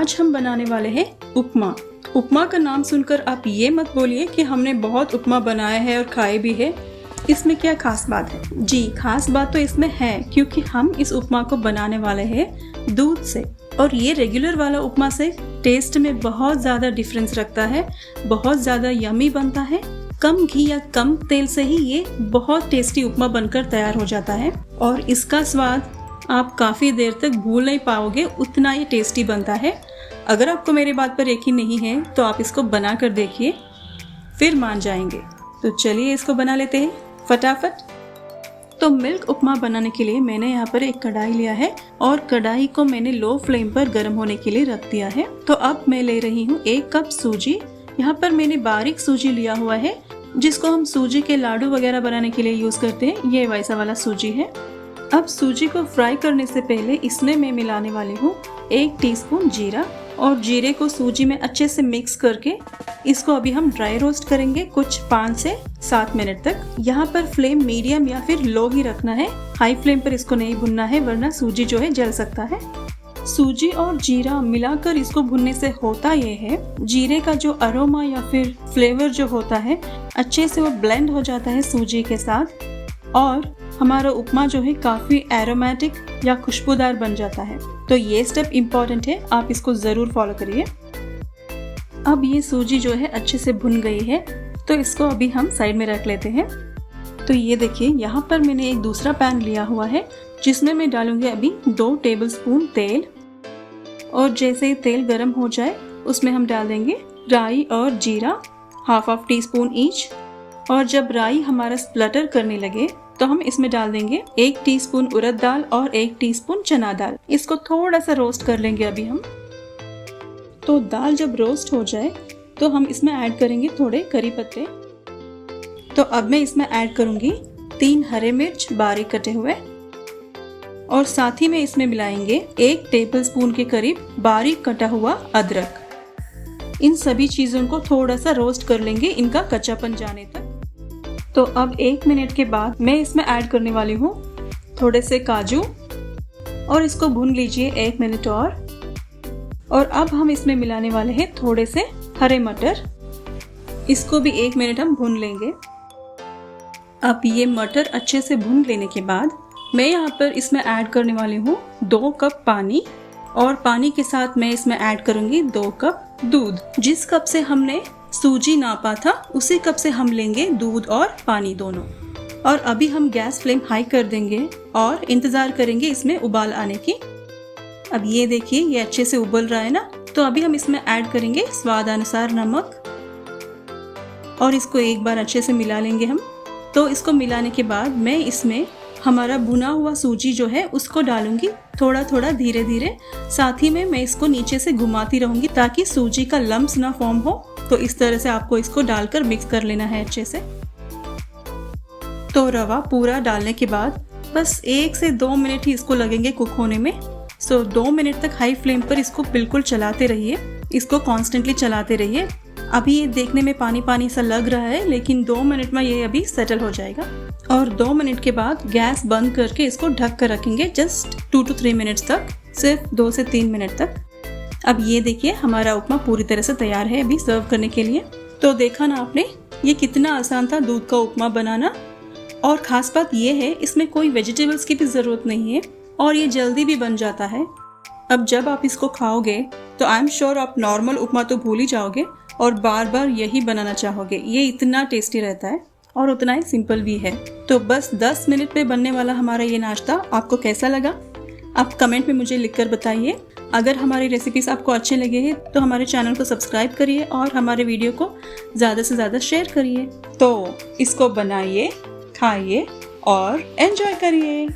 आज हम बनाने वाले हैं उपमा। उपमा का नाम सुनकर आप ये मत बोलिए कि हमने बहुत उपमा बनाया है और खाए भी है। इसमें क्या खास बात है? जी, खास बात तो इसमें है क्योंकि हम इस उपमा को बनाने वाले हैं दूध से, और ये रेगुलर वाला उपमा से टेस्ट में बहुत ज़्यादा डिफरेंस रखता है, बहुत ज़्यादा यमी बनता है। कम घी या कम तेल से ही ये बहुत टेस्टी उपमा बनकर तैयार हो जाता है और इसका स्वाद आप काफ़ी देर तक भूल नहीं पाओगे, उतना ये टेस्टी बनता है। अगर आपको मेरी बात पर यकीन नहीं है तो आप इसको बना कर देखिए, फिर मान जाएंगे। तो चलिए इसको बना लेते हैं फटाफट। तो मिल्क उपमा बनाने के लिए मैंने यहाँ पर एक कढ़ाई लिया है और कढ़ाई को मैंने लो फ्लेम पर गर्म होने के लिए रख दिया है। तो अब मैं ले रही हूँ 1 कप सूजी। यहाँ पर मैंने बारीक सूजी लिया हुआ है, जिसको हम सूजी के लाडू वगैरह बनाने के लिए यूज करते हैं। ये वैसा वाला सूजी है। अब सूजी को फ्राई करने से पहले इसमें मैं मिलाने वाली हूँ 1 टीस्पून जीरा, और जीरे को सूजी में अच्छे से मिक्स करके इसको अभी हम ड्राई रोस्ट करेंगे कुछ 5 से 7 मिनट तक। यहाँ पर फ्लेम मीडियम या फिर लो ही रखना है, हाई फ्लेम पर इसको नहीं भुनना है वरना सूजी जो है जल सकता है। सूजी और जीरा मिलाकर इसको भुनने से होता ये है, जीरे का जो अरोमा या फिर फ्लेवर जो होता है अच्छे से वो ब्लेंड हो जाता है सूजी के साथ और हमारा उपमा जो है काफ़ी एरोमेटिक या खुशबूदार बन जाता है। तो ये स्टेप इम्पॉर्टेंट है, आप इसको ज़रूर फॉलो करिए। अब ये सूजी जो है अच्छे से भुन गई है, तो इसको अभी हम साइड में रख लेते हैं। तो ये देखिए, यहाँ पर मैंने एक दूसरा पैन लिया हुआ है जिसमें मैं डालूंगी अभी 2 टेबलस्पून तेल, और जैसे ही तेल गर्म हो जाए उसमें हम डाल देंगे राई और जीरा हाफ टीस्पून ईच। और जब राई हमारा स्प्लटर करने लगे तो हम इसमें डाल देंगे 1 टीस्पून उड़द दाल और 1 टीस्पून चना दाल। इसको थोड़ा सा रोस्ट कर लेंगे अभी हम। तो दाल जब रोस्ट हो जाए तो हम इसमें ऐड करेंगे थोड़े करी पत्ते। तो अब मैं इसमें ऐड करूंगी 3 हरे मिर्च बारीक कटे हुए, और साथ ही में इसमें मिलाएंगे 1 टेबलस्पून के करीब बारीक कटा हुआ अदरक। इन सभी चीज़ों को थोड़ा सा रोस्ट कर लेंगे इनका कच्चापन जाने तक। तो अब 1 मिनट के बाद मैं इसमें ऐड करने वाली हूँ थोड़े से काजू, और इसको भून लीजिए 1 मिनट और अब हम इसमें मिलाने वाले हैं थोड़े से हरे मटर। इसको भी 1 मिनट हम भून लेंगे। अब ये मटर अच्छे से भून लेने के बाद मैं यहाँ पर इसमें ऐड करने वाली हूँ 2 कप पानी, और पानी के साथ मैं इसमें ऐड करूँगी 2 कप दूध। जिस कप से हमने सूजी नापा था उसी कप से हम लेंगे दूध और पानी दोनों। और अभी हम गैस फ्लेम हाई कर देंगे और इंतज़ार करेंगे इसमें उबाल आने की। अब ये देखिए, ये अच्छे से उबल रहा है ना। तो अभी हम इसमें ऐड करेंगे स्वाद अनुसार नमक, और इसको एक बार अच्छे से मिला लेंगे हम। तो इसको मिलाने के बाद मैं इसमें हमारा भुना हुआ सूजी जो है उसको डालूंगी थोड़ा थोड़ा धीरे धीरे। साथ ही में मैं इसको नीचे से घुमाती रहूंगी ताकि सूजी का लम्स ना फॉर्म हो। तो इस तरह से आपको इसको डालकर मिक्स कर लेना है अच्छे से। तो रवा पूरा डालने के बाद बस 1 से 2 मिनट ही इसको लगेंगे कुक होने में। सो 2 मिनट तक हाई फ्लेम पर इसको बिल्कुल चलाते रहिए, इसको कॉन्स्टेंटली चलाते रहिए। अभी ये देखने में पानी पानी सा लग रहा है, लेकिन 2 मिनट में ये अभी सेटल हो जाएगा। और 2 मिनट के बाद गैस बंद करके इसको ढक कर रखेंगे जस्ट 2 to 3 मिनट्स तक, सिर्फ 2 से 3 मिनट तक। अब ये देखिए, हमारा उपमा पूरी तरह से तैयार है अभी सर्व करने के लिए। तो देखा ना आपने, ये कितना आसान था दूध का उपमा बनाना। और ख़ास बात ये है, इसमें कोई वेजिटेबल्स की भी ज़रूरत नहीं है और ये जल्दी भी बन जाता है। अब जब आप इसको खाओगे तो आई एम श्योर आप नॉर्मल उपमा तो भूल ही जाओगे और बार बार यही बनाना चाहोगे। ये इतना टेस्टी रहता है और उतना ही सिंपल भी है। तो बस 10 मिनट में बनने वाला हमारा ये नाश्ता आपको कैसा लगा, आप कमेंट में मुझे लिखकर बताइए। अगर हमारी रेसिपीज आपको अच्छे लगे हैं तो हमारे चैनल को सब्सक्राइब करिए और हमारे वीडियो को ज़्यादा से ज़्यादा शेयर करिए। तो इसको बनाइए, खाइए और एंजॉय करिए।